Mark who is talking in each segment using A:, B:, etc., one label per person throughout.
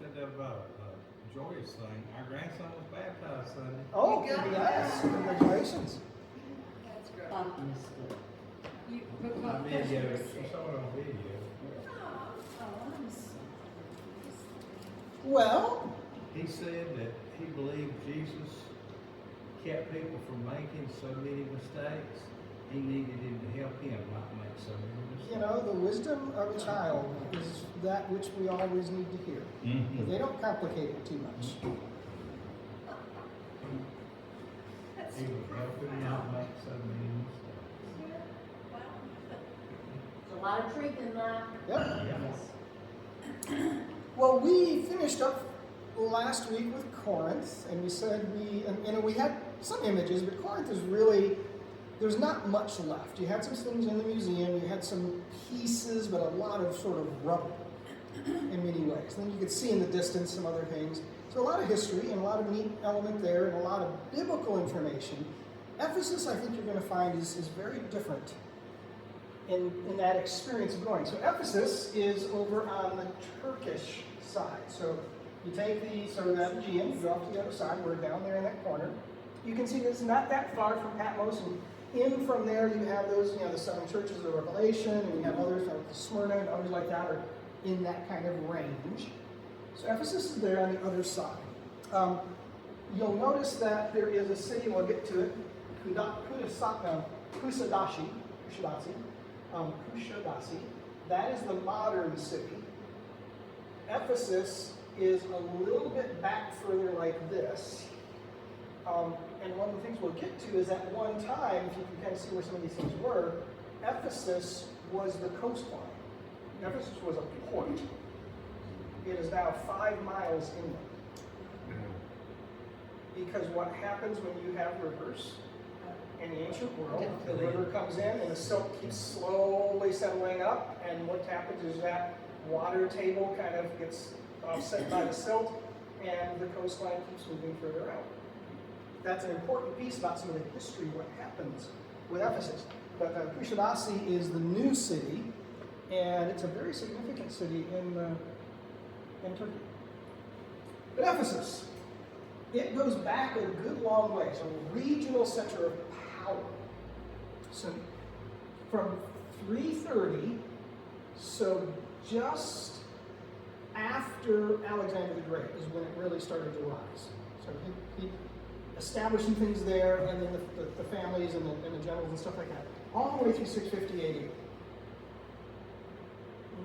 A: said that about a joyous thing. Our grandson was baptized Sunday.
B: Oh, yes. Congratulations.
C: That's great.
D: Patmos.
A: I video. She saw it on video.
B: Well,
A: He said that he believed Jesus kept people from making so many mistakes. He needed him to help him not make so many mistakes.
B: you know, the wisdom of a child is that which we always need to hear. Because they don't complicate it too much.
A: He would help him not make so many mistakes.
D: There's a lot of truth in that.
B: Yep.
A: Yeah.
B: Well, we finished up last week with Corinth, and we said we had some images, but Corinth is really, there's not much left. You had some things in the museum, you had some pieces, but a lot of sort of rubble in many ways. Then you could see in the distance some other things. So a lot of history and a lot of neat element there and a lot of biblical information. Ephesus, I think you're going to find, is very different in that experience of going. So Ephesus is over on the Turkish side. So you take that Aegean, you go off to the other side, we're down there in that corner. You can see that it's not that far from Patmos, and in from there you have those, the 7 churches of the Revelation, and you have others like Smyrna and others like that are in that kind of range. So Ephesus is there on the other side. You'll notice that there is a city, we'll get to it, Kusadasi. That is the modern city. Ephesus is a little bit back further like this. And one of the things we'll get to is at one time, if you can kind of see where some of these things were, Ephesus was the coastline. Ephesus was a port. It is now 5 miles inland. Because what happens when you have rivers in the ancient world, the river comes in and the silt keeps slowly settling up, and what happens is that water table kind of gets offset by the silt, and the coastline keeps moving further out. That's an important piece about some of the history of what happens with Ephesus. But Kusadasi is the new city, and it's a very significant city in Turkey. But Ephesus, it goes back a good long way. So a regional center of power. So from 330, so just after Alexander the Great is when it really started to rise. So he established some things there, and then the families and the generals and stuff like that, all the way through 650 AD.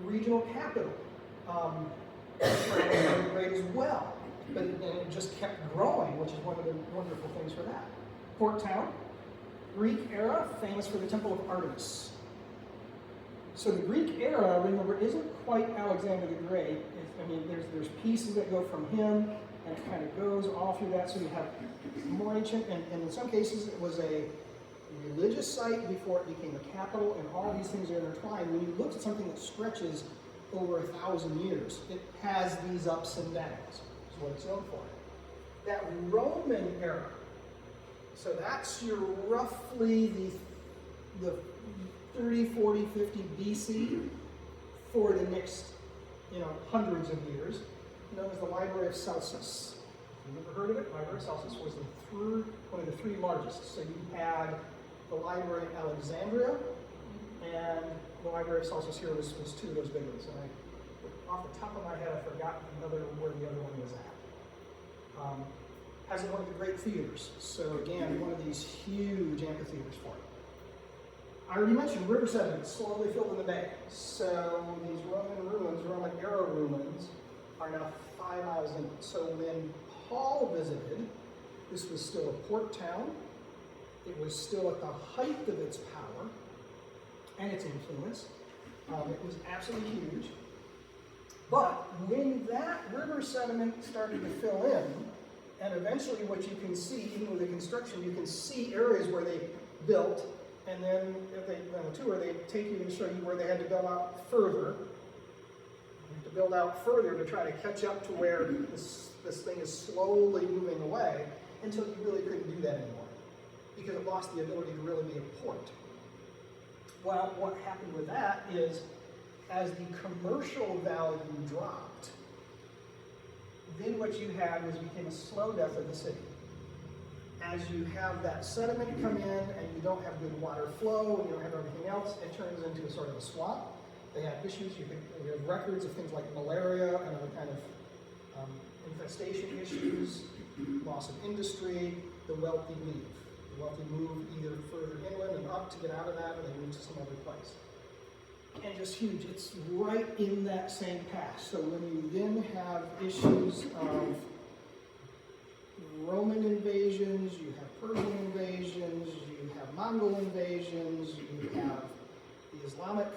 B: Regional capital. Alexander the Great as well. But it just kept growing, which is one of the wonderful things for that. Port town, Greek era, famous for the Temple of Artemis. So the Greek era, remember, isn't quite Alexander the Great. There's pieces that go from him, and it kind of goes all through that. So you have more ancient, and in some cases it was a religious site before it became a capital, and all these things are intertwined. When you look at something that stretches over 1,000 years, it has these ups and downs. What it's known for. That Roman era, so that's your roughly the 30, 40, 50 BC for the next hundreds of years, known as the Library of Celsus. You've ever heard of it? Library of Celsus was one of the 3 largest. So you had the Library in Alexandria, and the Library of Celsus here was 2 of those big ones. And off the top of my head, I forgot where the other one was at. Has one of the great theaters. So again, one of these huge amphitheaters for it. I already mentioned river sediment slowly filled in the bay. So these Roman ruins, Roman era ruins, are now 5 miles in. So when Paul visited, this was still a port town. It was still at the height of its power and its influence. It was absolutely huge. But when that river sediment started to fill in, and eventually what you can see, even with the construction, you can see areas where they built, and then if they on the tour, they take you and show you where they had to build out further. To build out further to try to catch up to where this thing is slowly moving away until you really couldn't do that anymore because it lost the ability to really be a port. Well, what happened with that is as the commercial value dropped, then what you had was became a slow death of the city. As you have that sediment come in and you don't have good water flow and you don't have everything else, it turns into a sort of a swamp. They have issues, you have records of things like malaria and other kind of infestation issues, loss of industry. The wealthy leave. The wealthy move either further inland and up to get out of that, or they move to some other place. And just huge, it's right in that same path. So when you then have issues of Roman invasions, you have Persian invasions, you have Mongol invasions, you have the Islamic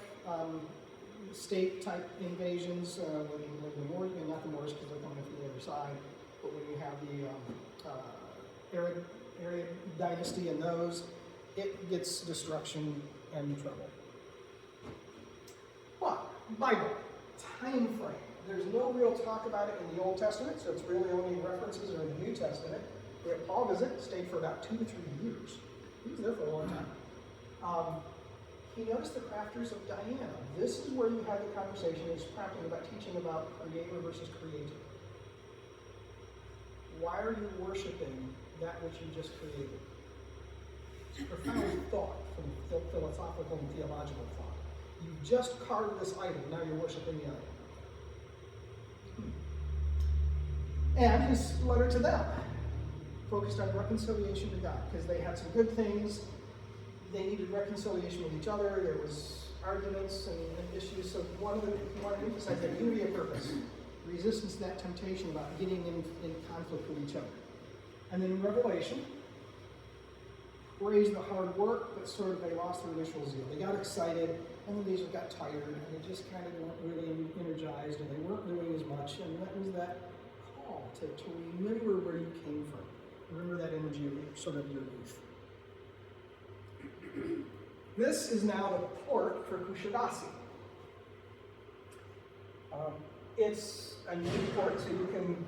B: state type invasions, when the Moors, not the Moors because they're coming from the other side, but when you have the Arab dynasty and those, it gets destruction and trouble. But, Bible, time frame. There's no real talk about it in the Old Testament, so it's really only references are in the New Testament. We have Paul visit, stayed for about 2 to 3 years. He was there for a long time. He noticed the crafters of Diana. This is where you had the conversation. He was crafting about teaching about creator versus created. Why are you worshiping that which you just created? It's a profound thought from philosophical and theological thought. You just carved this idol, now you're worshiping the idol. And his letter to them focused on reconciliation to God, because they had some good things. They needed reconciliation with each other. There was arguments and issues. So one of the, he wanted to emphasize that unity of purpose, resistance to that temptation about getting in conflict with each other. And then in Revelation, praised the hard work, but sort of they lost their initial zeal. They got excited, and then they just got tired, and they just kind of weren't really energized, and they weren't doing as much. And that was that call to remember where you came from. Remember that energy of sort of your youth. This is now the port for Kushadasi. It's a new port, so you can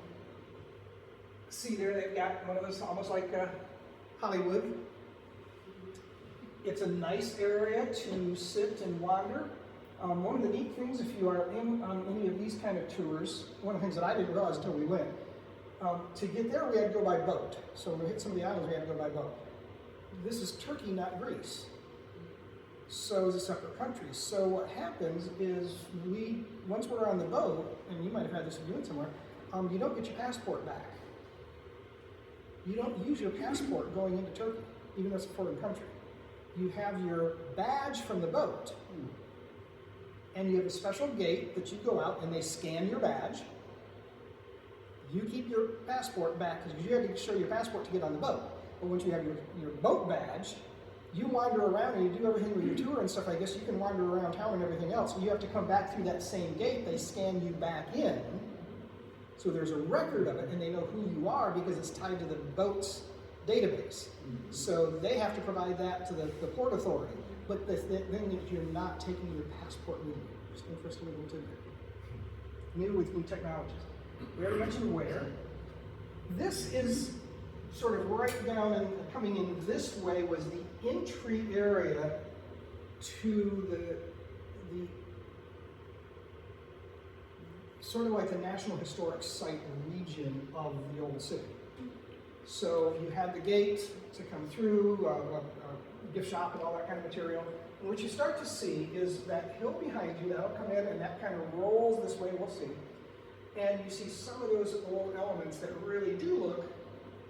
B: see there they've got one of those almost like Hollywood. It's a nice area to sit and wander. One of the neat things, if you are in on any of these kind of tours, one of the things that I didn't realize until we went, to get there we had to go by boat. So when we hit some of the islands, we had to go by boat. This is Turkey, not Greece. So it's a separate country. So what happens is once we're on the boat, and you might have had this doing somewhere, you don't get your passport back. You don't use your passport going into Turkey, even though it's a foreign country. You have your badge from the boat, and you have a special gate that you go out and they scan your badge. You keep your passport back because you had to show your passport to get on the boat. But once you have your boat badge, you wander around and you do everything with your tour and stuff. I guess you can wander around town and everything else. And you have to come back through that same gate. They scan you back in. So there's a record of it, and they know who you are because it's tied to the boat's database. So they have to provide that to the Port Authority. But the thing is, you're not taking your passport with you. Just interesting little tidbit. New with new technologies. We already mentioned where. This is sort of right down and coming in this way was the entry area to the sort of like the National Historic Site region of the old city. So you had the gate to come through, a gift shop and all that kind of material. And what you start to see is that hill behind you, that'll come in and that kind of rolls this way, we'll see. And you see some of those old elements that really do look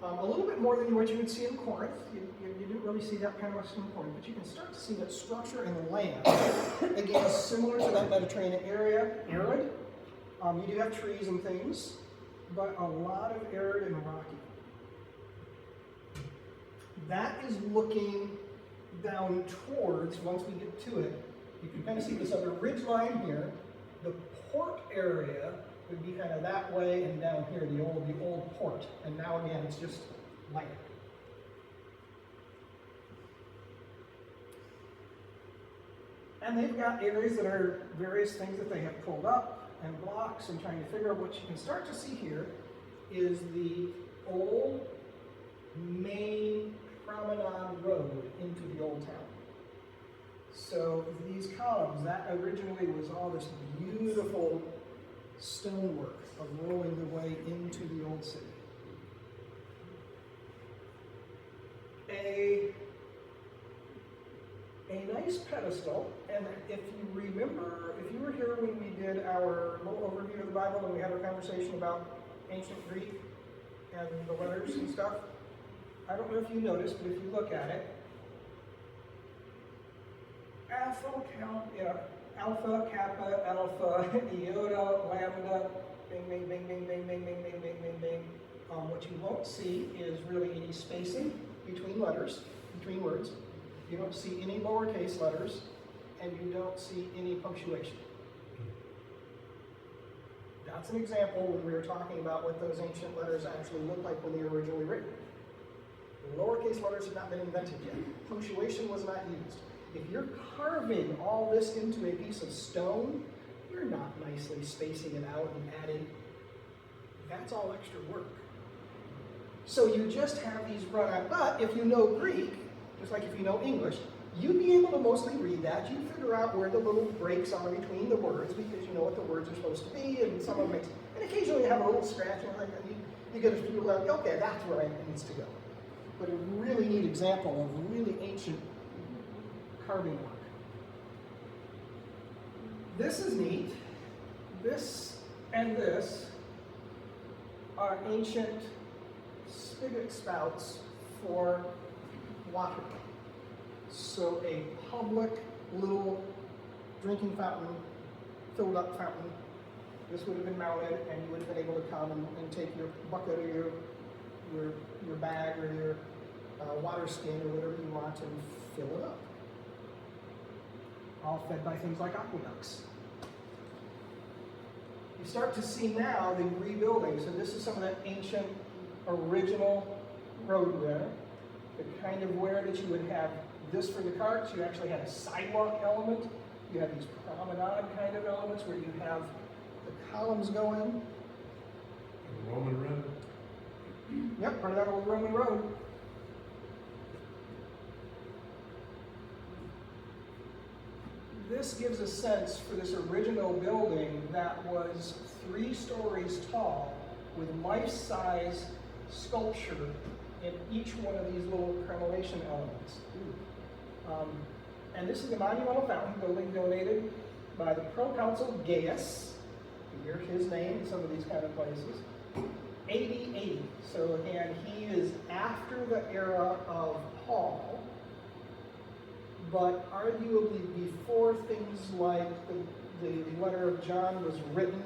B: a little bit more than what you would see in Corinth. You didn't really see that kind of stuff in Corinth, but you can start to see that structure and land. Again, similar to that Mediterranean area, arid. You do have trees and things, but a lot of arid and rocky. That is looking down towards, once we get to it, you can kind of see this other ridge line here. The port area would be kind of that way and down here, the old port. And now again, it's just land. And they've got areas that are various things that they have pulled up and blocks and trying to figure out. What you can start to see here is the old main promenade road into the old town. So these columns, that originally was all this beautiful stonework of rolling the way into the old city. A nice pedestal, and if you remember, if you were here when we did our little overview of the Bible and we had our conversation about ancient Greek and the letters and stuff, I don't know if you noticed, but if you look at it, alpha, kappa, alpha, iota, lambda, bing, bing, bing, bing, bing, bing, bing, bing, bing, bing, bing. What you won't see is really any spacing between letters, between words. You don't see any lowercase letters, and you don't see any punctuation. That's an example when we were talking about what those ancient letters actually looked like when they were originally written. The lowercase letters had not been invented yet. Punctuation was not used. If you're carving all this into a piece of stone, you're not nicely spacing it out and adding. That's all extra work. So you just have these run out. But if you know Greek, just like if you know English, you'd be able to mostly read that. You'd figure out where the little breaks are between the words because you know what the words are supposed to be, and some of them makes. And occasionally you have a little scratch, and you get a few like, okay, that's where it needs to go. But a really neat example of really ancient carving work. This is neat. This and this are ancient spigot spouts for water. So a public little drinking fountain, filled up fountain. This would have been mounted, and you would have been able to come and take your bucket or your bag or your water skin or whatever you want and fill it up. All fed by things like aqueducts. You start to see now the rebuilding. So this is some of that ancient original roadway. The kind of wear that you would have this for the carts. You actually had a sidewalk element. You have these promenade kind of elements where you have the columns go in.
A: The Roman road.
B: Yep, part of that old Roman road. This gives a sense for this original building that was 3 stories tall with life-size sculpture in each one of these little crenellations elements. And this is the monumental fountain building donated by the proconsul Gaius. You hear his name in some of these kind of places. AD 80. So again, he is after the era of Paul, but arguably before things like the letter of John was written,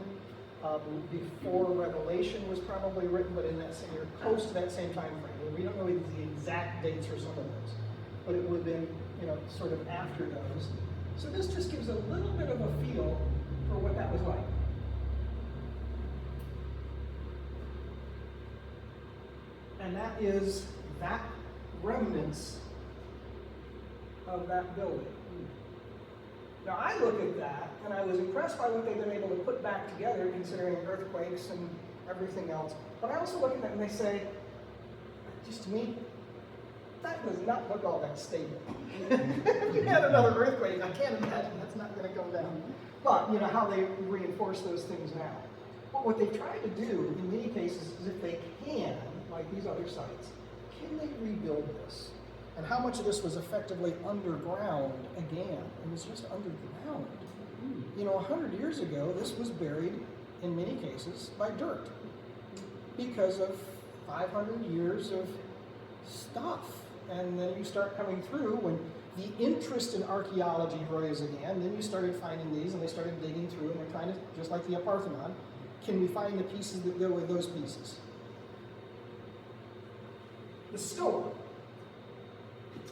B: before Revelation was probably written, but in that same year, close to that same time frame. We don't know the exact dates for some of those, but it would have been, sort of after those. So this just gives a little bit of a feel for what that was like. And that is that remnants of that building. Now I look at that and I was impressed by what they've been able to put back together considering earthquakes and everything else. But I also look at that and they say, just to me, that does not look all that stable. If you had another earthquake, I can't imagine that's not going to go down. But how they reinforce those things now. But what they've tried to do in many cases is if they can, like these other sites, can they rebuild this? And how much of this was effectively underground again? It was just underground. 100 years ago, this was buried, in many cases, by dirt because of 500 years of stuff. And then you start coming through when the interest in archaeology rose again, then you started finding these and they started digging through and they're trying to, just like the Parthenon, can we find the pieces that go with those pieces? The store.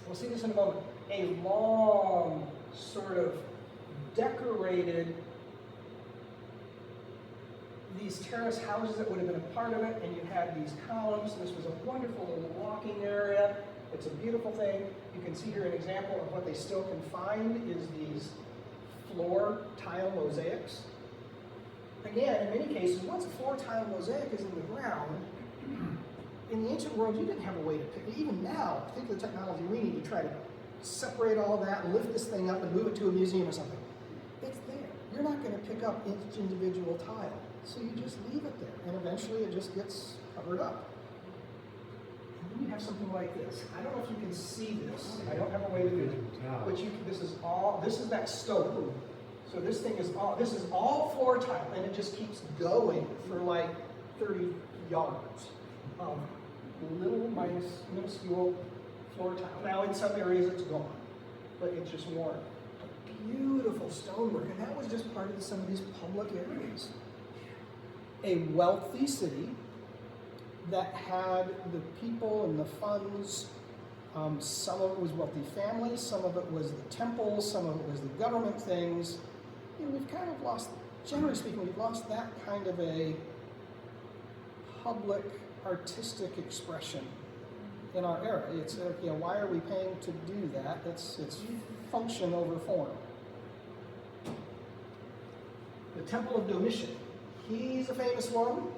B: We'll see this in a moment. A long, sort of decorated, these terrace houses that would have been a part of it, and you had these columns. This was a wonderful little walking area. It's a beautiful thing. You can see here an example of what they still can find is these floor tile mosaics. Again, in many cases, once a floor tile mosaic is in the ground, in the ancient world, you didn't have a way to pick it. Even now, think of the technology we need to try to separate all that, lift this thing up and move it to a museum or something. It's there. You're not going to pick up each individual tile. So you just leave it there, and eventually it just gets covered up. And then you have something like this. I don't know if you can see this. I don't have a way to do it. But this is that stove. So this is all floor tile, and it just keeps going for like 30 yards of little minuscule floor tile. Now in some areas it's gone, but it's just worn. Beautiful stonework, and that was just part of some of these public areas. A wealthy city that had the people and the funds. Some of it was wealthy families, some of it was the temple, some of it was the government things. You know, we've kind of lost, generally speaking, we've lost that kind of a public artistic expression in our era. It's why are we paying to do that? It's function over form. The Temple of Domitian. He's a famous one.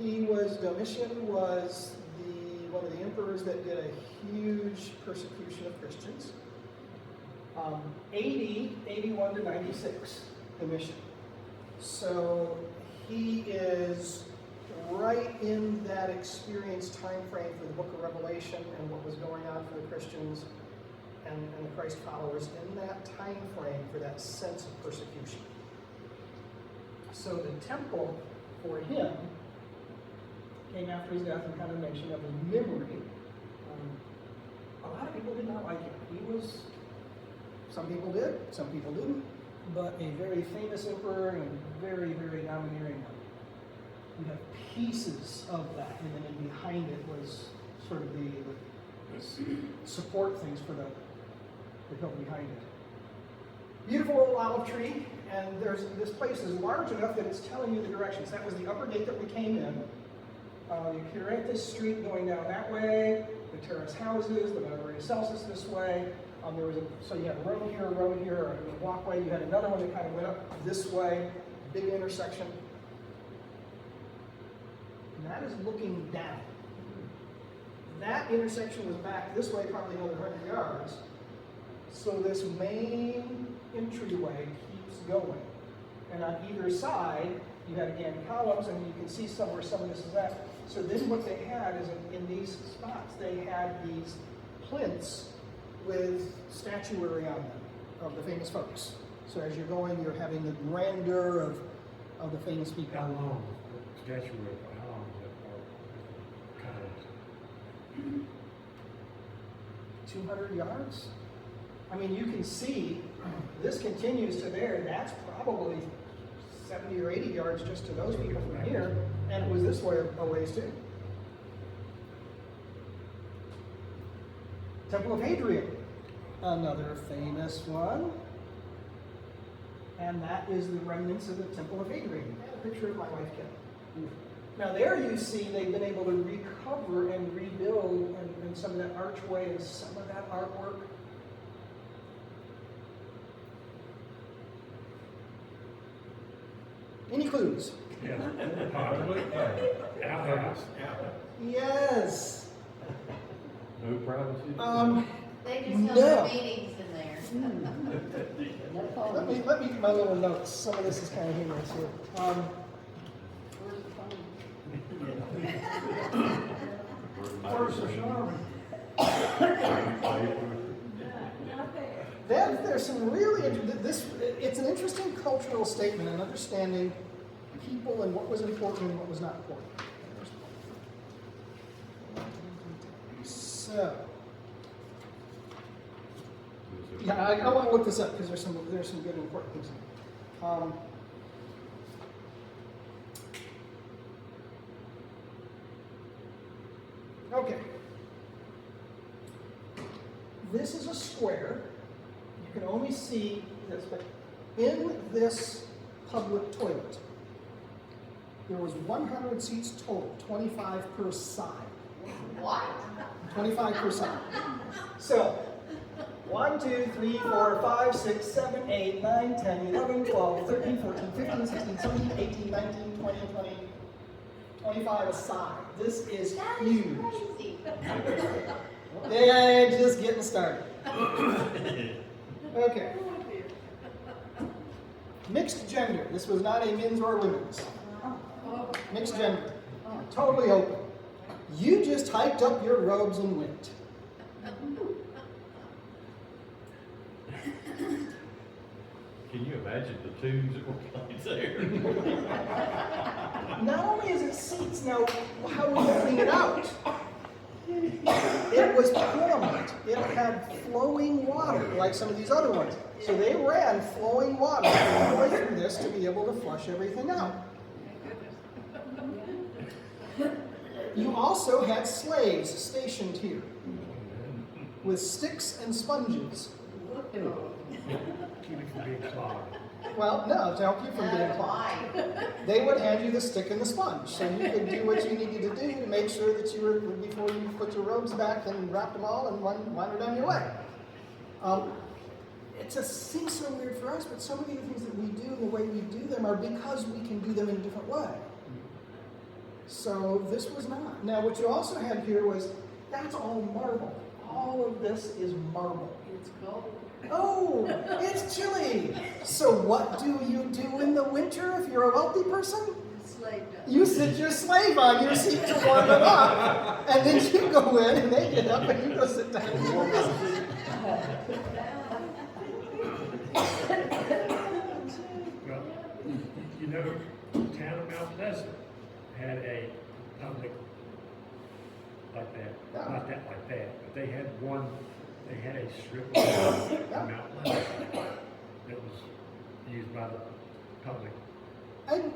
B: Domitian was one of the emperors that did a huge persecution of Christians. 81 to 96, Domitian. So he is right in that experience time frame for the book of Revelation and what was going on for the Christians and the Christ followers in that time frame for that sense of persecution. So the temple for him came after his death and condemnation of his memory. A lot of people did not like him. Some people did, some people didn't, but a very famous emperor and a very, very domineering one. You have pieces of that, and then behind it was sort of the support things for the hill behind it. Beautiful old olive tree, and this place is large enough that it's telling you the directions. That was the upper gate that we came in. You can right this street going down that way, the terrace houses, the Missionary Journey this way. So you had a road here, a walkway. You had another one that kind of went up this way, big intersection. And that is looking down. That intersection was back this way, probably another 100 yards. So this main entryway keeps going. And on either side, you had again columns, and you can see where some of this is at. So then what they had is in these spots, they had these plinths with statuary on them of the famous folks. So as you're going, you're having the grandeur of the famous people.
C: How long is the statuary? How long is that for? Kind of
B: 200 yards? I mean, you can see this continues to there, and that's probably 70 or 80 yards just to those people from here, and it was this way a ways too. Temple of Hadrian, another famous one, and that is the remnants of the Temple of Hadrian. A picture of my wife, Kim. Now there you see they've been able to recover and rebuild and some of that archway and some of that artwork. Any clues?
C: Yeah. Outhouse.
B: Yes.
C: No privacy.
D: They just
B: No.
D: held their meetings in there.
B: Let me get my little notes. Some of this is kind of humorous here.
C: Where's the shower?
B: Then there's some really it's an interesting cultural statement and understanding people and what was important and what was not important. So, yeah, I want to look this up because there's some good important things. Okay. This is a square. You can only see this, but in this public toilet, there was 100 seats total, 25 per side.
D: What?
B: 25 per side. So, 1, 2, 3, 4, 5, 6, 7, 8, 9, 10, 11, 12, 13, 14, 15, 16, 17, 18, 19, 20, 25 a side. This is huge.
D: Crazy.
B: They're just getting started. Okay. Mixed gender. This was not a men's or women's. Mixed gender. Totally open. You just hiked up your robes and went.
E: Can you imagine the tunes that were played there?
B: Not only is it seats, now how would you clean it out? It was plumbed. It had flowing water like some of these other ones. So they ran flowing water all the way through this to be able to flush everything out. You also had slaves stationed here with sticks and sponges.
C: Keep it from being clogged.
B: Well, no, to help you from being clogged. They would hand you the stick and the sponge, so you could do what you needed to do to make sure that you were, before you put your robes back and wrapped them all and wandered on your way. It just seems so weird for us, but so many of the things that we do and the way we do them are because we can do them in a different way. So this was not. Now what you also had here was, that's all marble. All of this is marble.
D: It's cold.
B: Oh, it's chilly. So what do you do in the winter if you're a wealthy person?
D: Slave dog.
B: You sit your slave on your seat to warm it up, and then you go in and they get up and you go sit down and warm up.
C: Well, you know, town of Mount Pleasant had a public like that.
B: Yeah.
C: Not that like that, but they had one, they had a strip of land in Mount Pleasant that was used by the public.
B: And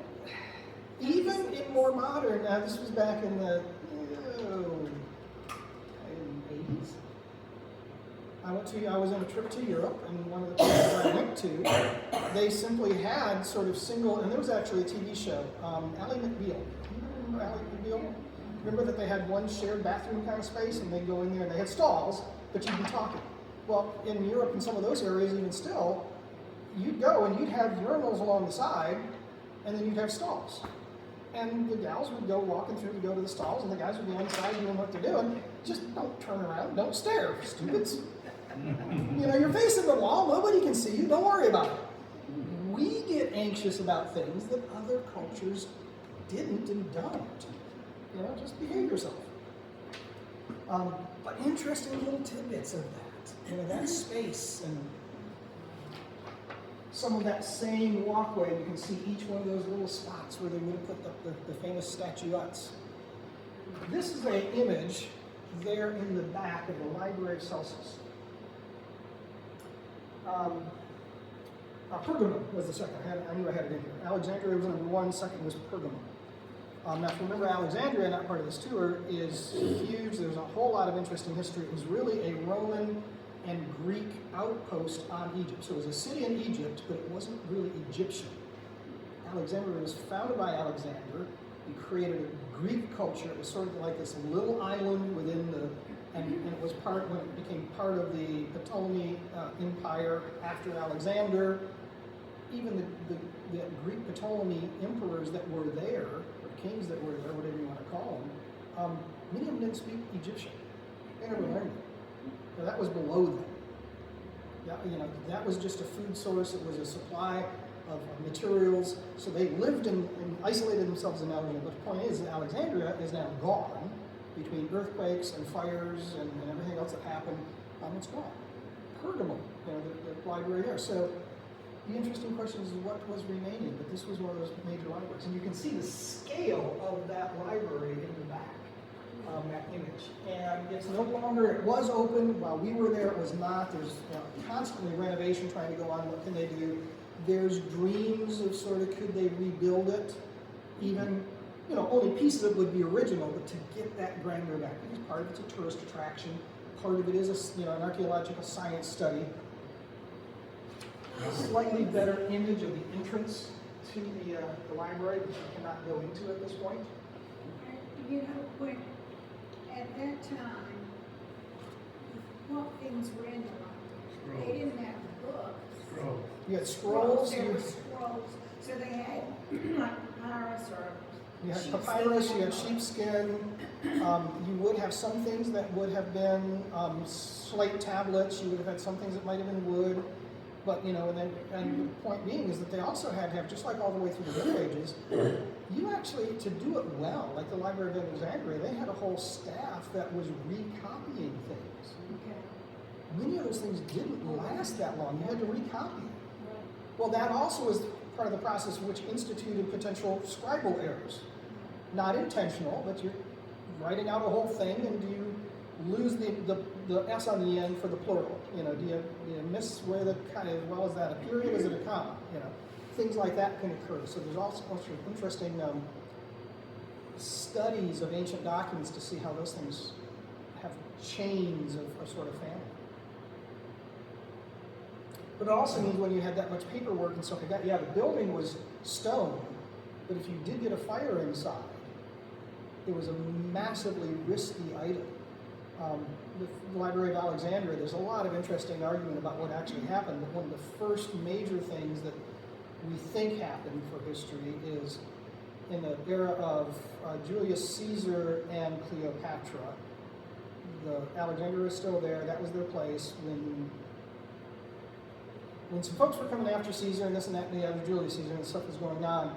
B: even in more modern, now this was back in the 80s. I was on a trip to Europe, and one of the places I went to, they simply had sort of single, and there was actually a TV show, Ally McBeal. Do you remember Ally McBeal? Remember that they had one shared bathroom kind of space, and they'd go in there and they had stalls, but you'd be talking. Well, in Europe and some of those areas, even still, you'd go and you'd have urinals along the side, and then you'd have stalls. And the gals would go walking through to go to the stalls, and the guys would be inside doing what they're doing. Just don't turn around, don't stare, stupids. You know, you're facing the wall, nobody can see you, don't worry about it. We get anxious about things that other cultures didn't and don't. You know, just behave yourself. But interesting little tidbits of that. You know, that space and some of that same walkway, you can see each one of those little spots where they would have put the famous statuettes. This is an image there in the back of the Library of Celsus. Pergamum was the second. I knew I had it in here. Alexandria was number one, second was Pergamum. Now, if you remember, Alexandria, not part of this tour, is huge. There's a whole lot of interesting history. It was really a Roman and Greek outpost on Egypt. So it was a city in Egypt, but it wasn't really Egyptian. Alexandria was founded by Alexander. He created a Greek culture. It was sort of like this little island within the, and it was part, when it became part of the Ptolemy Empire after Alexander. Even the Greek Ptolemy emperors that were there, or kings that were there, whatever you want to call them, many of them didn't speak Egyptian. They never learned it. So that was below them. That was just a food source. It was a supply of materials. So they lived and isolated themselves in Alexandria. But the point is that Alexandria is now gone between earthquakes and fires and everything else that happened. It's gone. Pergamum, the library there. So the interesting question is what was remaining, but this was one of those major libraries. And you can see the scale of that library in the back. That image. And it's no longer, it was open, while we were there it was not. There's constantly renovation trying to go on, what can they do? There's dreams of sort of could they rebuild it? Even, only pieces of it would be original, but to get that grandeur back, because part of it's a tourist attraction, part of it is an archaeological science study. A slightly better image of the entrance to the library, but you cannot go into at this point.
F: When at that time, what things were in the library? They didn't have books.
C: Scrolls.
B: You had scrolls.
F: There were scrolls. So they had like papyrus or
B: You had
F: sheepskin.
B: papyrus, you had sheepskin. You would have some things that would have been slate tablets. You would have had some things that might have been wood. But, and the point being is that they also had to have, just like all the way through the Middle Ages, you actually, to do it well, like the Library of Alexandria, they had a whole staff that was recopying things.
F: Okay.
B: Many of those things didn't last that long. You had to recopy. Well, that also was part of the process which instituted potential scribal errors. Not intentional, but you're writing out a whole thing, and do you lose the S on the end for the plural? Do you miss where the kind of, well, is that a period, is it a comma? Things like that can occur. So there's also interesting studies of ancient documents to see how those things have chains of sort of family. But it also means when you had that much paperwork and stuff like that, yeah, the building was stone, but if you did get a fire inside, it was a massively risky item. The Library of Alexandria, there's a lot of interesting argument about what actually happened, but one of the first major things that we think happened for history is in the era of Julius Caesar and Cleopatra. The Alexandria was still there, that was their place. When some folks were coming after Caesar and this and that and the other, Julius Caesar, and stuff was going on,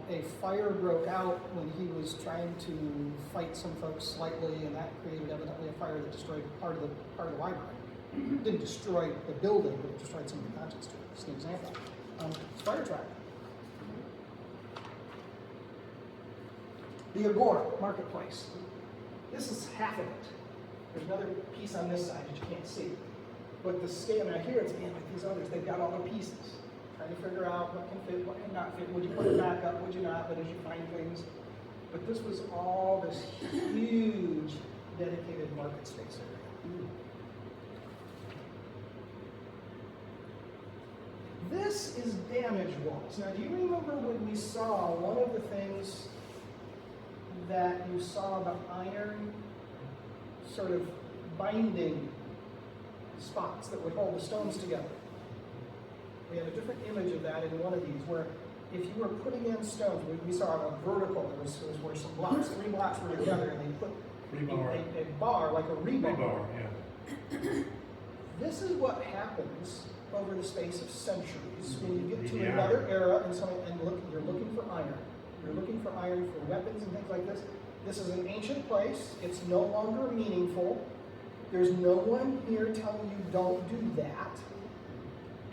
B: a fire broke out when he was trying to fight some folks slightly, and that created evidently a fire that destroyed part of the library. It didn't destroy the building, but it destroyed some of the contents to it. Just an example. It's fire trap. The Agora Marketplace. This is half of it. There's another piece on this side that you can't see. But the scale, now here it's being like these others, they've got all the pieces. Trying to figure out what can fit, what can not fit. Would you put it back up, would you not? But as you find things. But this was all this huge dedicated market space area. This is damage walls. Now, do you remember when we saw one of the things that you saw the iron sort of binding spots that would hold the stones together? We had a different image of that in one of these, where if you were putting in stones, we saw a vertical, it was where some blocks, 3 blocks were together, and they put a bar, like a rebar.
C: Rebar, yeah.
B: This is what happens over the space of centuries when you get to another era and you're looking for iron. You're looking for iron for weapons and things like this. This is an ancient place. It's no longer meaningful. There's no one here telling you don't do that.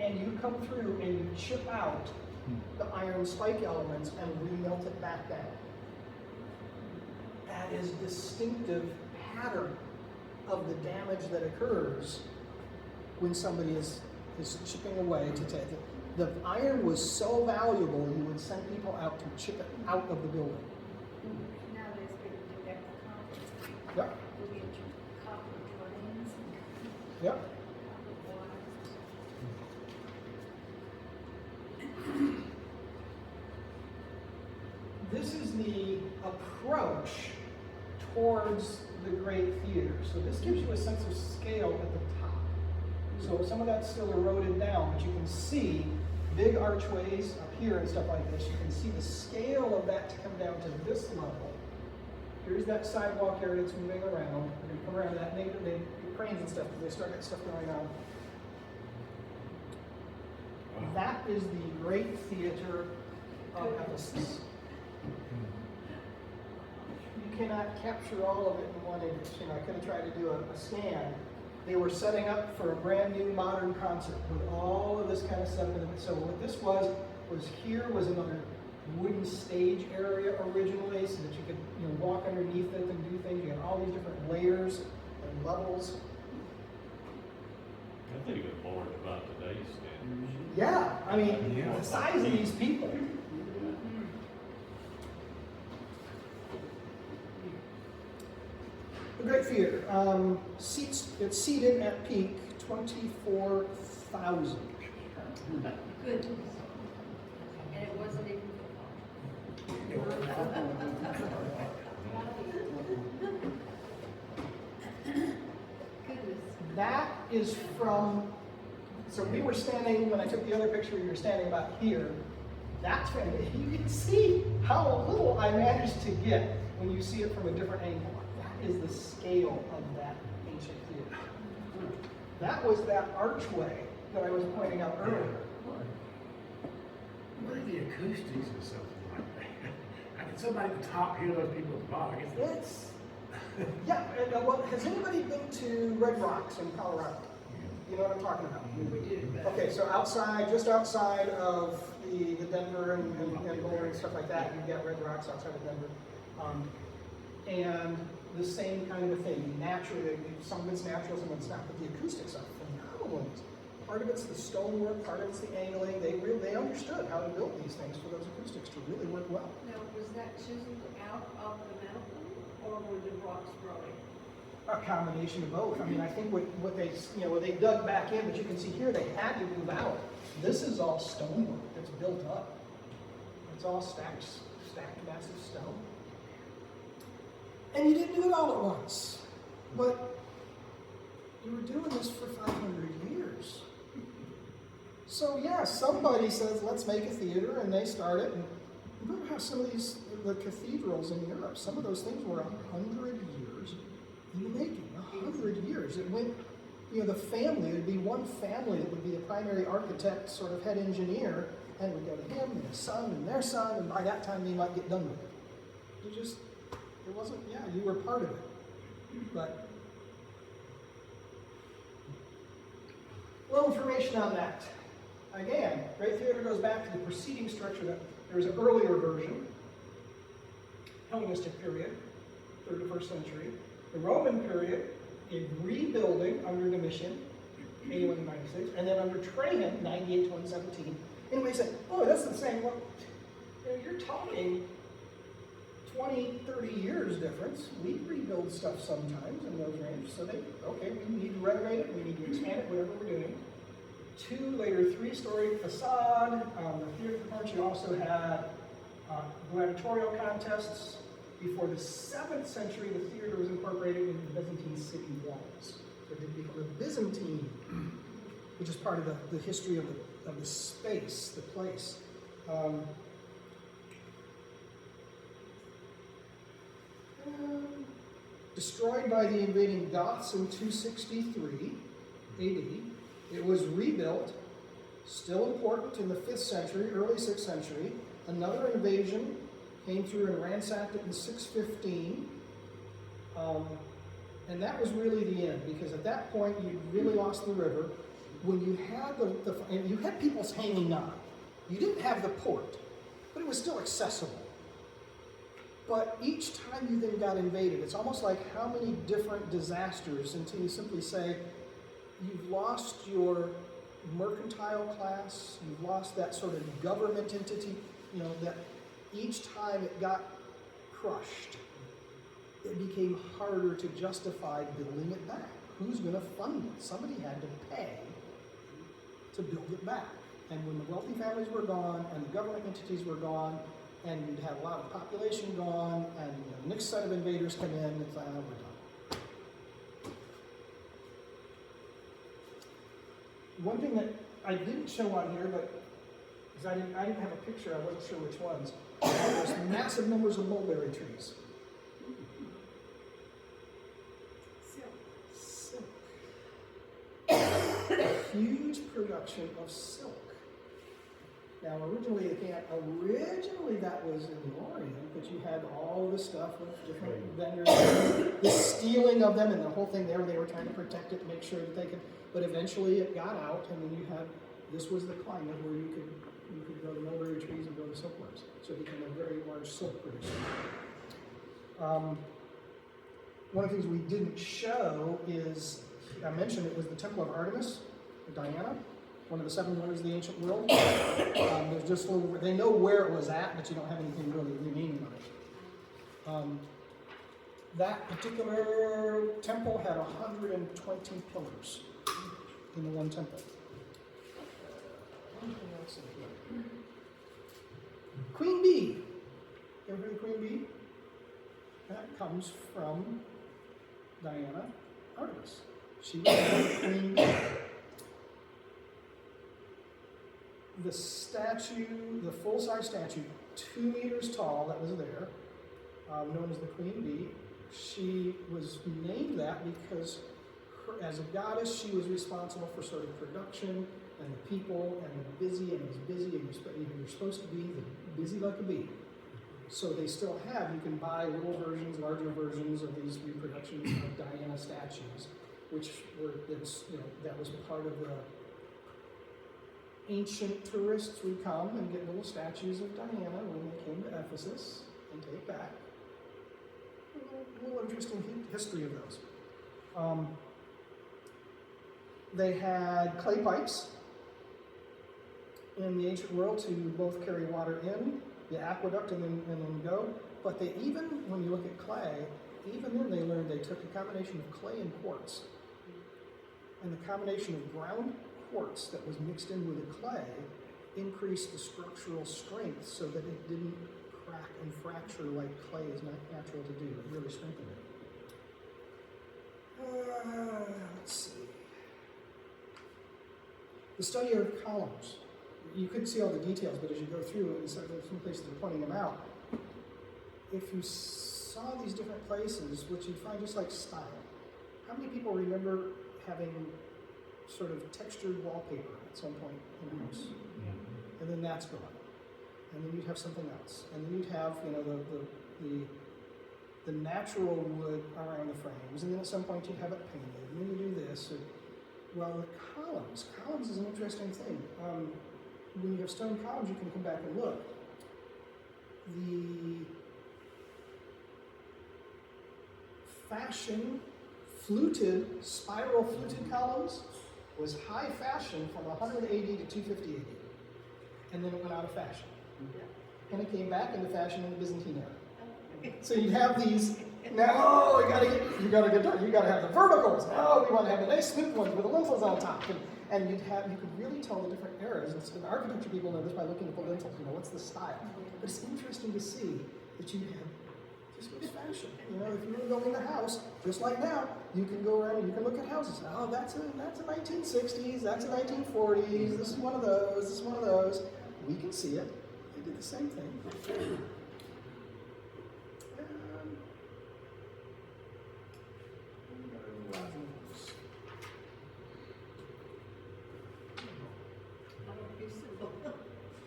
B: And you come through and you chip out the iron spike elements and remelt it back down. That is distinctive pattern of the damage that occurs when somebody is chipping away to take it. The iron was so valuable, you would send people out to chip it out of the building.
F: Nowadays people do that for conference.
B: Yep.
F: We get your copper drains and
B: Yep.
F: copper wires.
B: This is the approach towards the Great Theater. So this gives you a sense of scale at the top. So some of that's still eroded down, but you can see big archways up here and stuff like this. You can see the scale of that to come down to this level. Here's that sidewalk area that's moving around. We're going to come around that. They cranes and stuff, because they start that stuff going on.
C: Wow.
B: That is the Great Theater of Ephesus. You cannot capture all of it in one image. I could have tried to do a scan. They were setting up for a brand new modern concert with all of this kind of stuff in it. So what this was here was another wooden stage area originally, so that you could walk underneath it and do things. You had all these different layers and levels.
E: I think it's more about today's standards.
B: Yeah, I mean, the size of these people. The Great Theater. It's seated at peak 24,000.
D: Goodness. And it wasn't even goodness.
B: That is from, so we were standing, when I took the other picture, we were standing about here. That's when you can see how little I managed to get when you see it from a different angle. That is the scale of that ancient theater. That was that archway that I was pointing out earlier.
C: What are the acoustics of something like that? How can somebody at the top hear those people at the bottom? I guess
B: It's, yeah, and, well, has anybody been to Red Rocks in Colorado? You know what I'm talking about?
A: We did it back.
B: Okay, so outside, just outside of the Denver and Boulder and stuff like that, you've got Red Rocks outside of Denver. And the same kind of thing, naturally, some of it's natural, some of it's not, but the acoustics are phenomenal. Part of it's the stonework, part of it's the angling. They understood how to build these things for those acoustics to really work well.
D: Now, was that chiseled out of the mountain, or were the rocks growing?
B: A combination of both. I mean, I think what they, they dug back in, but you can see here they had to move out. This is all stonework that's built up. It's all stacked massive stone. And you didn't do it all at once, but you were doing this for 500 years. So yeah, somebody says, let's make a theater, and they start it. And remember how some of the cathedrals in Europe, some of those things were 100 years in the making. 100 years. It went, the family, it would be one family that would be the primary architect, sort of head engineer, and it would go to him and his son and their son, and by that time they might get done with it. It wasn't, you were part of it. But a little information on that. Again, Great Theater goes back to the preceding structure. That there was an earlier version, Hellenistic period, 3rd to 1st century. The Roman period, a rebuilding under Domitian, 81 to 96, and then under Trajan, 98 to 117. Anyway, he said, oh, that's the same. Well, you're talking 20, 30 years difference. We rebuild stuff sometimes in those ranges. So we need to renovate it, we need to expand it, whatever we're doing. 2 later 3-story facade. The theater components, you also had gladiatorial contests. Before the 7th century, the theater was incorporated into the Byzantine city walls. So it did become a Byzantine, which is part of the history of the space, the place. Destroyed by the invading Goths in 263 AD, it was rebuilt, still important in the 5th century, early 6th century. Another invasion came through and ransacked it in 615. And that was really the end, because at that point you really lost the river. When you had and you had peoples hanging on. You didn't have the port, but it was still accessible. But each time you then got invaded, it's almost like how many different disasters until you simply say, you've lost your mercantile class, you've lost that sort of government entity, that each time it got crushed, it became harder to justify building it back. Who's going to fund it? Somebody had to pay to build it back. And when the wealthy families were gone and the government entities were gone, and you'd have a lot of population gone, and the next set of invaders come in, it's like, we're done. One thing that I didn't show on here, but because I didn't have a picture, I wasn't sure which ones. There's massive numbers of mulberry trees. Silk. Huge production of silk. Now, originally that was in the Orient, but you had all this stuff with different vendors, the stealing of them, and the whole thing there, they were trying to protect it, make sure that they could, but eventually it got out, and then this was the climate where you could grow the mulberry trees and grow the silkworms. So it became a very large silk producer. One of the things we didn't show is, I mentioned it was the Temple of Artemis, Diana, one of the 7 wonders of the ancient world. There's just they know where it was at, but you don't have anything really remaining on it. That particular temple had 120 pillars in the one temple. Anything else in here? Queen bee. You ever heard of Queen bee? That comes from Diana Artemis. She was the queen bee. The statue, the full-size statue, 2 meters tall, that was there, known as the Queen Bee. She was named that because as a goddess, she was responsible for sort of production and the people and the busy, and it's busy, and you're supposed to be busy like a bee. So they still have, you can buy little versions, larger versions of these reproductions of Diana statues, which that was part of the ancient tourists would come and get little statues of Diana when they came to Ephesus and take back. A little interesting history of those. They had clay pipes in the ancient world to both carry water in, the aqueduct, and then go. But they even, when you look at clay, even then they learned they took a combination of clay and quartz. And the combination of ground quartz that was mixed in with the clay increased the structural strength so that it didn't crack and fracture like clay is not natural to do. It really strengthened it. Let's see. The study of columns. You couldn't see all the details, but as you go through, and some places are pointing them out, if you saw these different places, what you'd find just like style. How many people remember having sort of textured wallpaper at some point in the house? And then that's gone. And then you'd have something else. And then you'd have, the natural wood around the frames, and then at some point you'd have it painted, and then you do this. Well, the columns is an interesting thing. When you have stone columns, you can come back and look. The fashion spiral fluted columns was high fashion from 100 AD to 250 AD. And then it went out of fashion. And it came back into fashion in the Byzantine era. So you have these, now you gotta have the verticals. Now we want to have the nice smooth ones with the lintels on top. And you could really tell the different eras. And architecture people know this by looking at the lintels, what's the style. But it's interesting to see that you have this was fashion. If you were building a house, just like now, you can go around and you can look at houses. Oh, that's a 1960s, that's a 1940s, this is one of those, this is one of those. We can see it. They did the same thing.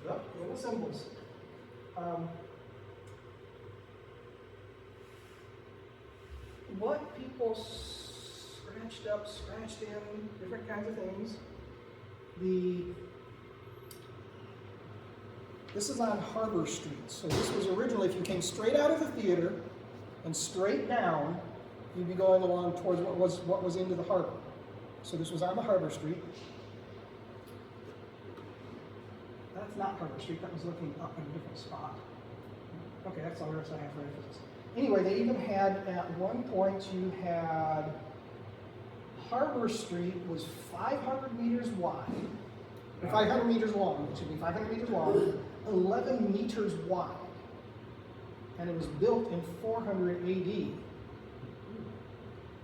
B: Yep, little symbols. What people scratched up, scratched in, different kinds of things. This is on Harbor Street. So this was originally, if you came straight out of the theater and straight down, you'd be going along towards what was into the harbor. So this was on the Harbor Street. That's not Harbor Street, that was looking up in a different spot. Okay, that's all the rest I have for Ephesus. Anyway, they even had, at one point, you had Harbor Street was 500 meters wide, 500 meters long, excuse me, 500 meters long, 11 meters wide. And it was built in 400 AD.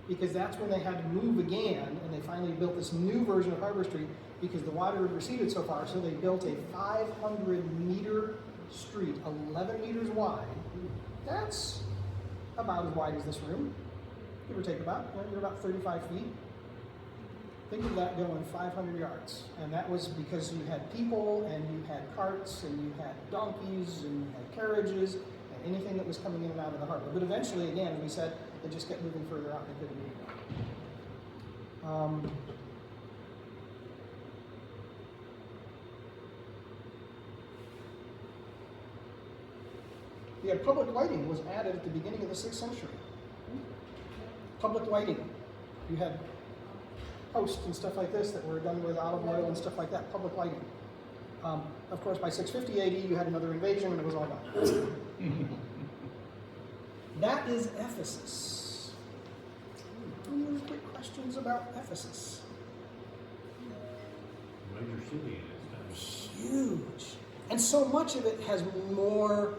B: Because that's when they had to move again, and they finally built this new version of Harbor Street because the water had receded so far, so they built a 500-meter street, 11 meters wide. That's about as wide as this room, give or take about. You're about 35 feet. Think of that going 500 yards. And that was because you had people, and you had carts, and you had donkeys, and you had carriages, and anything that was coming in and out of the harbor. But eventually, again, as we said, they just kept moving further out, and they couldn't move. You had public lighting was added at the beginning of the 6th century. Public lighting. You had posts and stuff like this that were done with olive oil and stuff like that, public lighting. Of course, by 650 AD, you had another invasion and it was all gone. That is Ephesus. Any other quick questions about Ephesus?
E: Major city in its time.
B: Huge. And so much of it has more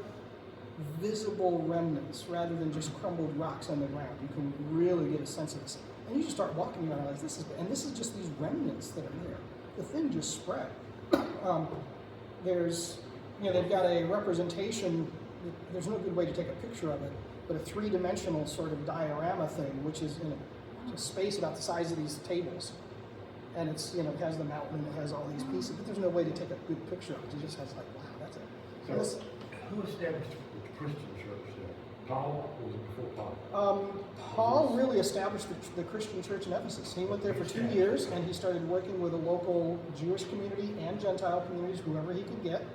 B: visible remnants rather than just crumbled rocks on the ground. You can really get a sense of this. And you just start walking around and this is just these remnants that are there. The thing just spread. They've got a representation, there's no good way to take a picture of it, but a three-dimensional sort of diorama thing, which is in a space about the size of these tables. And it's, you know, it has the mountain, and it has all these pieces, but there's no way to take a good picture of it. It just has like, wow, that's it. So this,
C: Who established the Christian church there? Paul, or was it before Paul?
B: Paul really established the Christian church in Ephesus. He went there for 2 years, and he started working with a local Jewish community and Gentile communities, whoever he could get,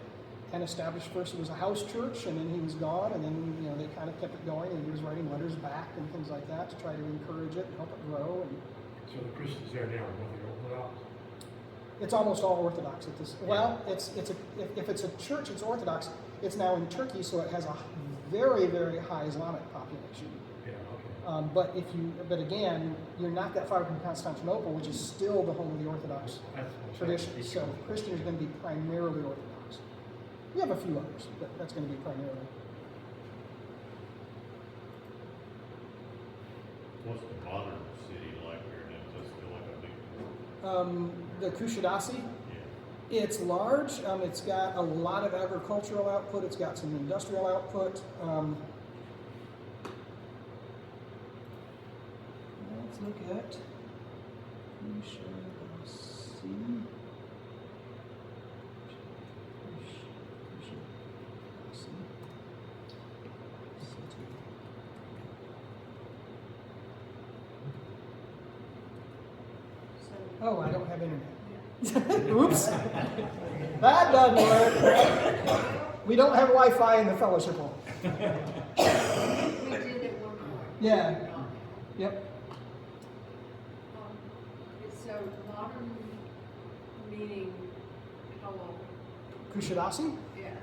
B: and established first it was a house church, and then he was gone, and then, you know, they kind of kept it going, and he was writing letters back and things like that to try to encourage it and help it grow. And
C: So the Christians there now are what they're Orthodox?
B: it's almost all Orthodox at this. Well, if it's a church, it's Orthodox. It's now in Turkey, so it has a very, very high Islamic population.
C: Yeah, okay.
B: But again, you're not that far from Constantinople, which is still the home of the Orthodox
C: That's what I'm
B: tradition.
C: saying.
B: So Christian is going to be primarily Orthodox. We have a few others, but that's going to be primarily.
E: What's the modern city like here now? Is that still like a big?
B: The Kushadasi,
E: Yeah.
B: it's large. It's got a lot of agricultural output. It's got some industrial output. Let's look at Kushadasi. Oh, I don't have internet. Oops. That doesn't work. We don't have Wi-Fi in the fellowship hall.
D: We did at one point.
B: Yeah. Yep.
D: So modern meaning how long?
B: Kushadasi?
D: Yeah.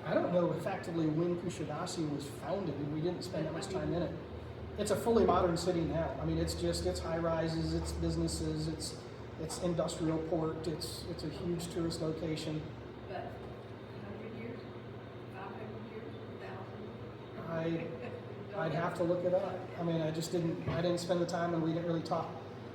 B: I don't know effectively when Kushadasi was founded, and we didn't spend that much time in it. It's a fully modern city now. I mean, it's high rises, it's businesses, it's industrial port, it's a huge tourist location.
D: But 100 years? 500 years? 1,000?
B: I'd have to look it up. I mean, I didn't spend the time, and we didn't really talk.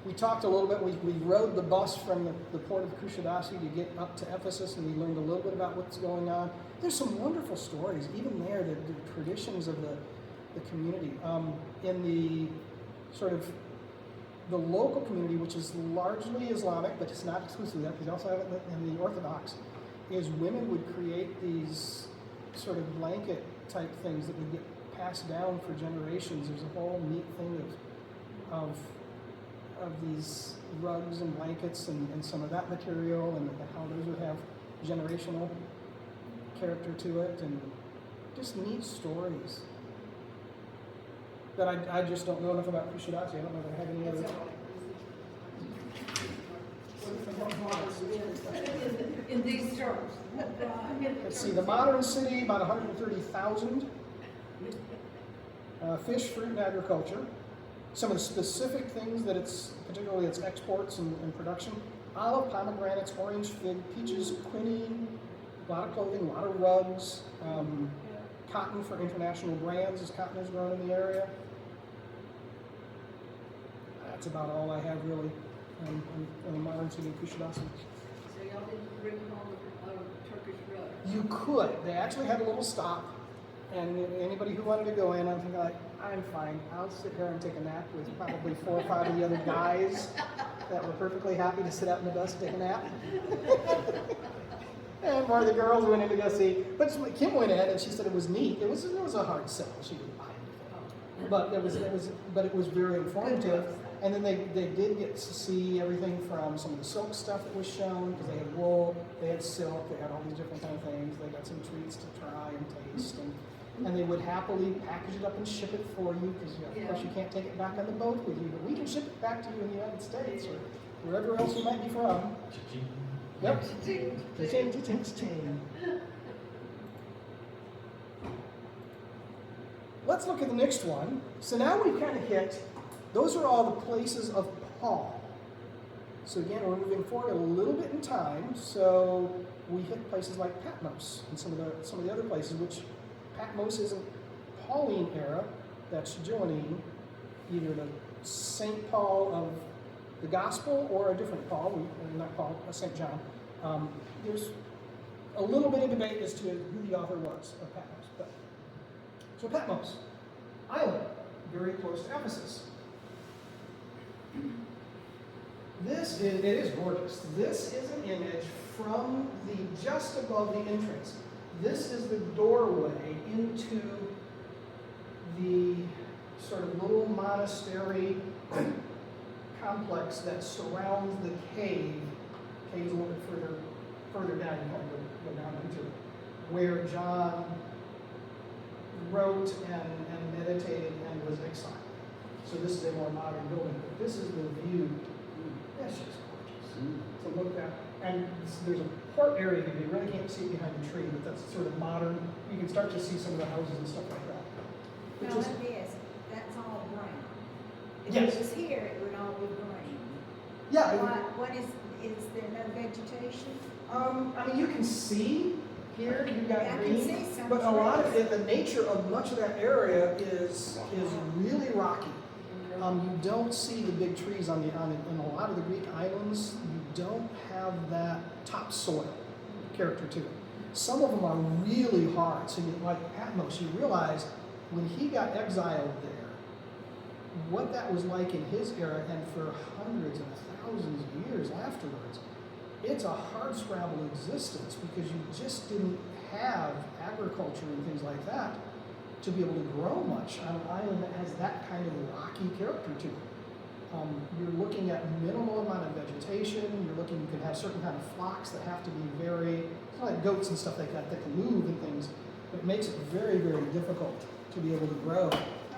B: We talked a little bit. We rode the bus from the port of Kushadasi to get up to Ephesus, and we learned a little bit about what's going on. There's some wonderful stories, even there, the traditions of the community. In the sort of the local community, which is largely Islamic, but it's not exclusively that, because you also have it in the Orthodox, is women would create these sort of blanket type things that would get passed down for generations. There's a whole neat thing of these rugs and blankets and some of that material, and how those would have generational character to it, and just neat stories that I just don't know enough about Kushadasi. I don't know if I have any other.
D: In these terms.
B: Let's see, the modern city, about 130,000. Fish, fruit, and agriculture. Some of the specific things that particularly its exports and production: olive, pomegranates, orange, fig, peaches, quinine, a lot of clothing, a lot of rugs, cotton for international brands, as cotton is grown in the area. That's about all I have really on the modern city of Kushadasi.
D: So y'all didn't bring home a Turkish rug?
B: You could. They actually had a little stop, and anybody who wanted to go in, I'm thinking like, I'm fine. I'll sit here and take a nap with probably 4 or 5 of the other guys that were perfectly happy to sit out in the dust and take a nap. And one of the girls went in to go see, but Kim went in and she said it was neat. It was a hard sell. She didn't buy anything, but it was very informative. And then they did get to see everything from some of the silk stuff that was shown, because they had wool, they had silk, they had all these different kind of things. They got some treats to try and taste, and they would happily package it up and ship it for you, because of course you can't take it back on the boat with you, but we can ship it back to you in the United States or wherever else you might be from.
E: Cha-ching.
B: Yep.
D: Cha-ching.
B: Cha-ching, cha-ching, cha-ching. Let's look at the next one. So now we've kind of hit, those are all the places of Paul. So again, we're moving forward a little bit in time. So we hit places like Patmos and some of the other places, which Patmos isn't Pauline era, that's Johannine, either the St. Paul of the Gospel or a different Paul, not Paul, St. John. There's a little bit of debate as to who the author was of Patmos. So Patmos, island, very close to Ephesus. it is gorgeous. This is an image from just above the entrance. This is the doorway into the sort of little monastery complex that surrounds the cave. Cave's a little bit further down, you have to go down into it, where John wrote and meditated and was exiled. So this is a more modern building, but this is the view. That's just gorgeous to look at. And there's a port area here. You really can't see it behind the tree, but that's sort of modern. You can start to see some of the houses and stuff like that.
F: Now, let me ask, that's all brown. If
B: Yes.
F: it was here, it would all be green.
B: Yeah.
F: What is there no vegetation?
B: I mean, you can see here, you've got
F: I can
B: green,
F: see some
B: but a lot of
F: trees.
B: it, the nature of much of that area is really rocky. You don't see the big trees in a lot of the Greek islands. You don't have that topsoil character to it. Some of them are really hard. So, like Patmos, you realize when he got exiled there, what that was like in his era, and for hundreds and thousands of years afterwards. It's a hardscrabble existence because you just didn't have agriculture and things like that to be able to grow much on an island that has that kind of rocky character to it. You're looking at minimal amount of vegetation. You can have certain kind of flocks that have to be very, kind of like goats and stuff like that can move and things. But it makes it very, very difficult to be able to grow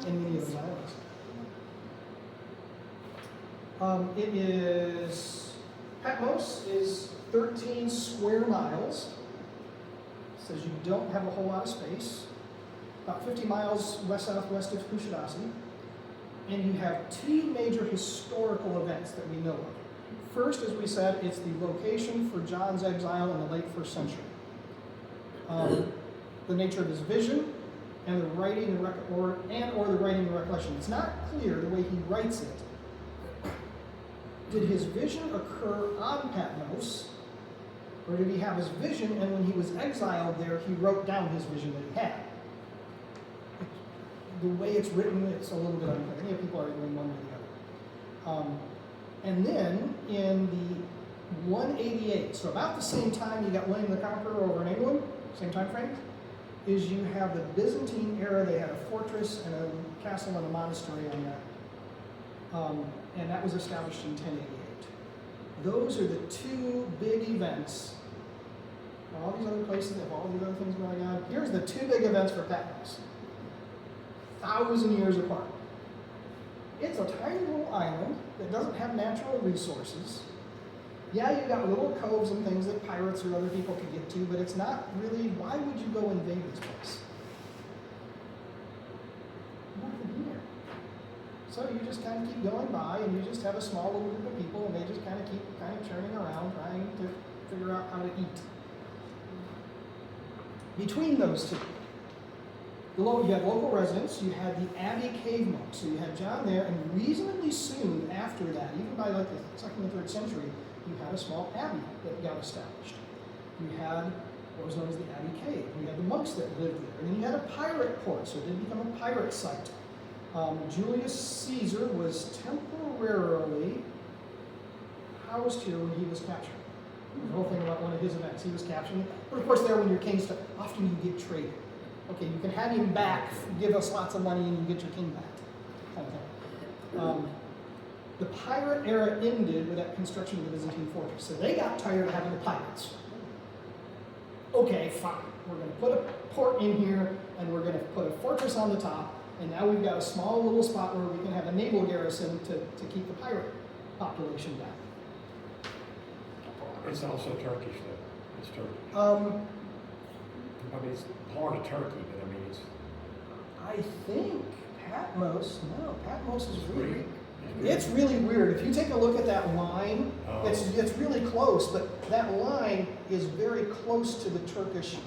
B: in many of those islands. Patmos is 13 square miles. It says you don't have a whole lot of space. About 50 miles west-southwest of Kushadasi. And you have two major historical events that we know of. First, as we said, it's the location for John's exile in the late 1st century. The nature of his vision and the writing and the writing and recollection. It's not clear the way he writes it. Did his vision occur on Patmos, or did he have his vision and when he was exiled there, he wrote down his vision that he had? The way it's written, it's a little bit unclear. Many people are arguing one or the other. And then in the 188, so about the same time you got William the Conqueror over in England, same time frame, is you have the Byzantine era. They had a fortress and a castle and a monastery on that. And that was established in 1088. Those are the two big events. All these other places have all these other things going on. Here's the two big events for Patmos. 1,000 years apart. It's a tiny little island that doesn't have natural resources. Yeah, you've got little coves and things that pirates or other people could get to, but it's not really, why would you go invade this place? Nothing here. So you just kind of keep going by, and you just have a small little group of people, and they just kind of keep churning around, trying to figure out how to eat. Between those two, you had local residents, you had the Abbey cave monks, so you had John there, and reasonably soon after that, even by like the 2nd and 3rd century, you had a small abbey that got established. You had what was known as the Abbey Cave. You had the monks that lived there, and then you had a pirate port, so it did become a pirate site. Julius Caesar was temporarily housed here when he was captured. The whole thing about one of his events, he was captured. But of course, there when you're king stuff, often you get traded. Okay, you can have him back, give us lots of money, and you get your king back. Kind of thing. The pirate era ended with that construction of the Byzantine fortress. So they got tired of having the pirates. Okay, fine. We're going to put a port in here, and we're going to put a fortress on the top, and now we've got a small little spot where we can have a naval garrison to keep the pirate population down.
C: It's also Turkish, though. It's Turkish. I mean, it's part of Turkey, but I mean, it's...
B: I think Patmos is really...
C: Greek.
B: It's really weird. If you take a look at that line, it's really close, but that line is very close to the Turkish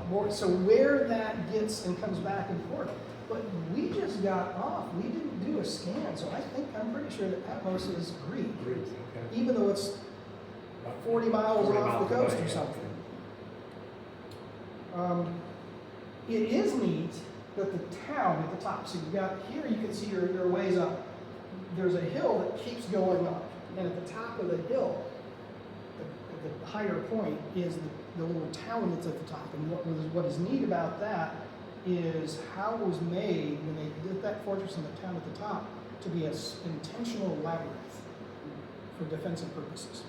B: border. So where that gets and comes back and forth. But we just got off. We didn't do a scan, so I'm pretty sure that Patmos is Greek.
C: Greek, okay.
B: Even though it's 40 miles off the coast or something. It is neat that the town at the top, so you can see your ways up. There's a hill that keeps going up. And at the top of the hill, the higher point is the little town that's at the top. And what is neat about that is how it was made when they did that fortress and the town at the top to be an intentional labyrinth for defensive purposes.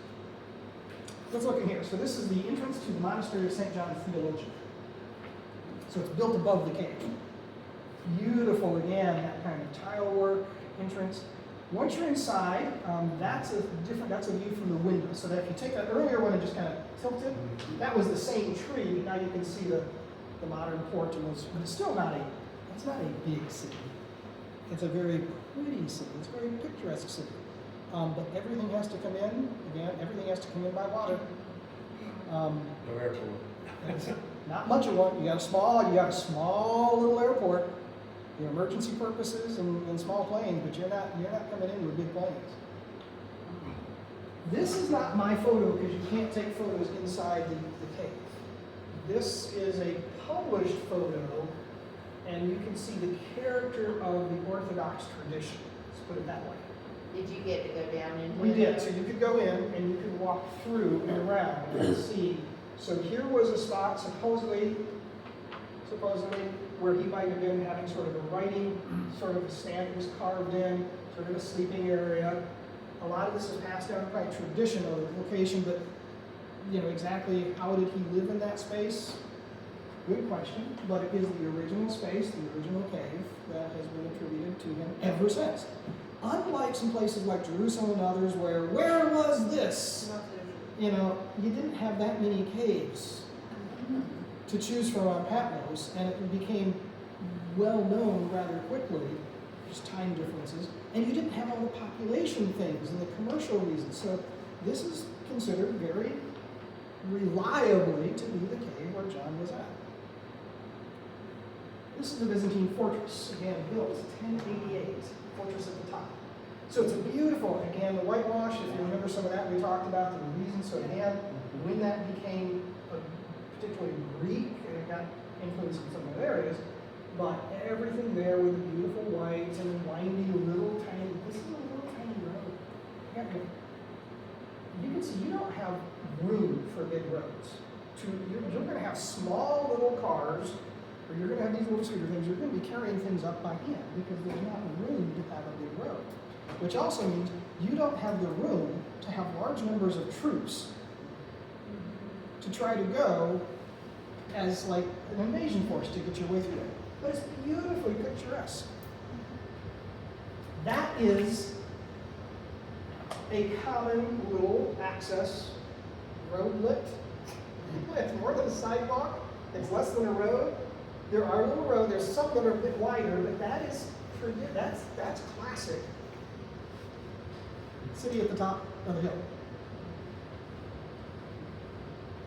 B: Let's look in here. So this is the entrance to the Monastery of St. John Theologian. So it's built above the cave. Beautiful, again, that kind of tile work entrance. Once you're inside, that's a view from the window. So that if you take that earlier one and just kind of tilt it, that was the same tree. Now you can see the modern portals, but it's still not it's not a big city. It's a very pretty city. It's a very picturesque city. But everything has to come in, again, everything has to come in by water.
C: No airport.
B: Not much of one. You got a small little airport, for emergency purposes and small planes, but you're not coming in with big planes. This is not my photo because you can't take photos inside the cave. This is a published photo, and you can see the character of the Orthodox tradition. Let's put it that way.
G: Did you get to go down into
B: We
G: it?
B: did. So you could go in and you could walk through and around and see. So here was a spot supposedly where he might have been having sort of a writing, sort of a stand that was carved in, sort of a sleeping area. A lot of this is passed down by tradition of the location, but exactly how did he live in that space? Good question, but it is the original space, the original cave that has been attributed to him ever since. Unlike some places like Jerusalem and others where was this? You didn't have that many caves to choose from on Patmos, and it became well known rather quickly, just time differences, and you didn't have all the population things and the commercial reasons. So this is considered very reliably to be the cave where John was at. This is the Byzantine fortress, again built 1088, fortress at the top. So it's a beautiful, again, the whitewash, if you remember some of that we talked about, the reasons. So again, when that became particularly Greek, and it got influence in some of the areas, but everything there with the beautiful whites and winding little tiny, this is a little tiny road. You can see you don't have room for big roads. You're going to have small little cars, or you're going to have these little scooter things. You're going to be carrying things up by hand because there's not room to have a big road. Which also means you don't have the room to have large numbers of troops to try to go as like an invasion force to get your way through it. But it's beautifully picturesque. That is a common little access roadlet. It's more than a sidewalk. It's less than a road. There are little roads. There's some that are a bit wider, but that's classic. City at the top of the hill.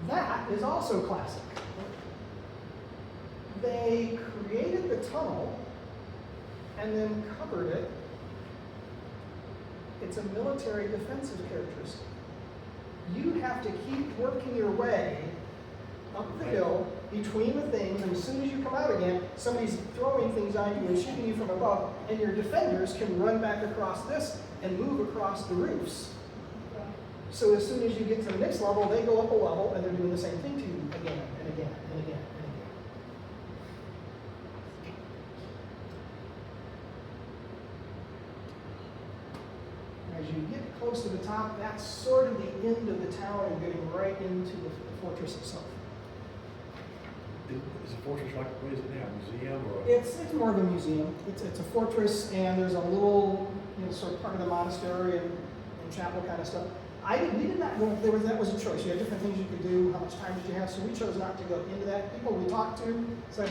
B: That is also classic. They created the tunnel and then covered it. It's a military defensive characteristic. You have to keep working your way up the hill between the things, and as soon as you come out again, somebody's throwing things on you and shooting you from above, and your defenders can run back across this and move across the roofs. So as soon as you get to the next level, they go up a level and they're doing the same thing to you again and again and again and again. As you get close to the top, that's sort of the end of the town and getting right into the fortress itself.
C: Is the fortress like what is it now, a museum or?
B: It's more of a museum. It's a fortress, and there's a little sort of part of the monastery and chapel kind of stuff. We did not go. That was a choice. You had different things you could do. How much time did you have? So we chose not to go into that. People we talked to said,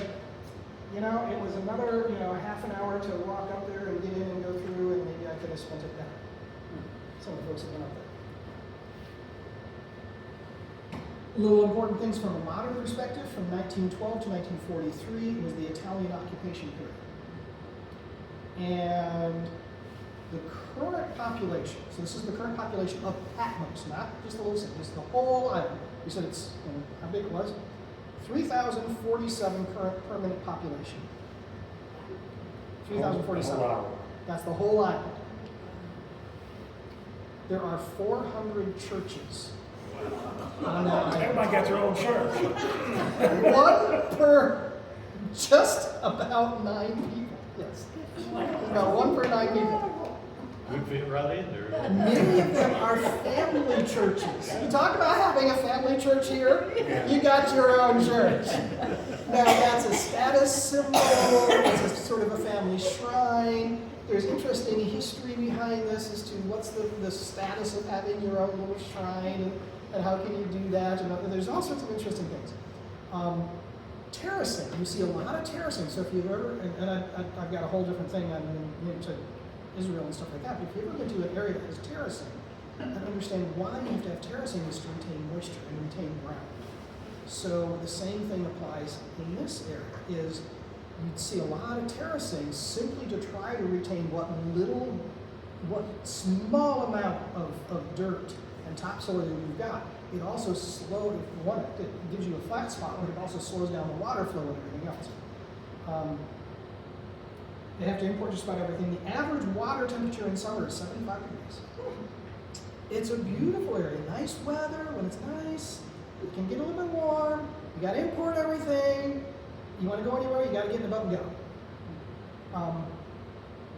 B: it was another a half an hour to walk up there and get in and go through, and maybe I could have spent it there. Some of the folks have been up there. Little important things from a modern perspective, from 1912 to 1943 was the Italian occupation period. And the current population, so this is the current population of Patmos, not just the little city, just the whole island. We said it's, how big it was? 3,047 current permanent population. 3,047. That's the whole island. There are 400 churches on that island.
C: Everybody got their own church.
B: One per just about 9 people. Yes. About 1 per 9 people.
E: We'd fit right in there.
B: Many of them are family churches. You talk about having a family church here, you got your own church. Now that's a status symbol, it's a sort of a family shrine. There's interesting history behind this as to what's the status of having your own little shrine and how can you do that. And there's all sorts of interesting things. Terracing, you see a lot of terracing. So if you've ever, and I've got a whole different thing I'm into Israel and stuff like that, but if you've ever been to an area that has terracing, and understand why you have to have terracing is to retain moisture and retain ground. So the same thing applies in this area, is you'd see a lot of terracing simply to try to retain what small amount of dirt and topsoil that you've got. It also it gives you a flat spot, but it also slows down the water flow and everything else. They have to import just about everything. The average water temperature in summer is 75 degrees. It's a beautiful area, nice weather when it's nice. It can get a little bit warm. You got to import everything. You want to go anywhere, you got to get in the boat and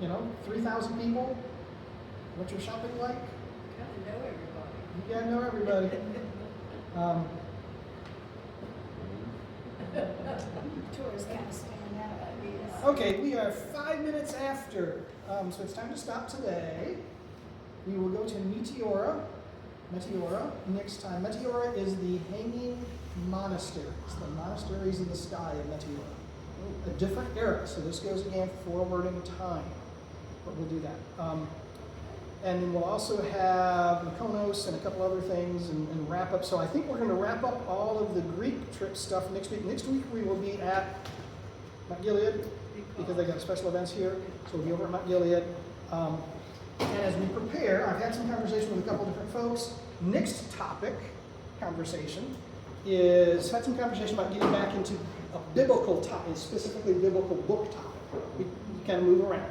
B: go. 3,000 people. What's your shopping like? You got to know everybody.
F: Tours kind of stand out.
B: Okay, we are 5 minutes after, so it's time to stop today. We will go to Meteora next time. Meteora is the hanging monasteries, the monasteries in the sky of Meteora. A different era, so this goes again forward in time, but we'll do that. And then we'll also have Mykonos and a couple other things and wrap up. So I think we're going to wrap up all of the Greek trip stuff next week. Next week we will be at Mount Gilead, because they got special events here, so we'll be over at Mount Gilead. And as we prepare, I've had some conversation with a couple different folks. Next topic, conversation, is had some conversation about getting back into a biblical topic, specifically biblical book topic. We kind of move around,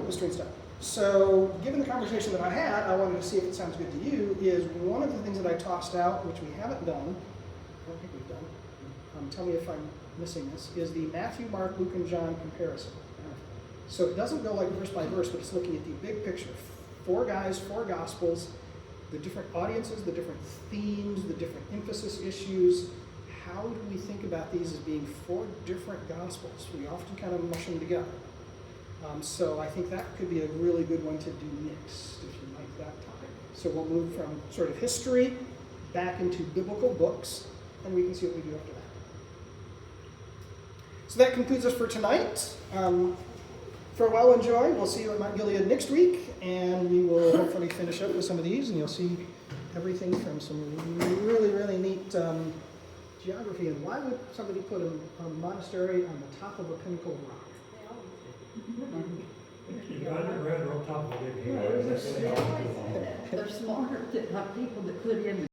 B: history and stuff. So, given the conversation that I had, I wanted to see if it sounds good to you, is one of the things that I tossed out, which we haven't done, I don't think we've done, tell me if I'm missing this, is the Matthew, Mark, Luke, and John comparison. So it doesn't go like verse by verse, but it's looking at the big picture. 4 guys, 4 gospels, the different audiences, the different themes, the different emphasis issues. How do we think about these as being 4 different gospels? We often kind of mush them together. So I think that could be a really good one to do next, if you like that topic. So we'll move from sort of history back into biblical books, and we can see what we do after that. So that concludes us for tonight. Farewell and joy. We'll see you at Mount Gilead next week, and we will hopefully finish up with some of these, and you'll see everything from some really, really neat geography. And why would somebody put a monastery on the top of a pinnacle rock?
C: You underground or on top of it.
H: They're smarter than people that put in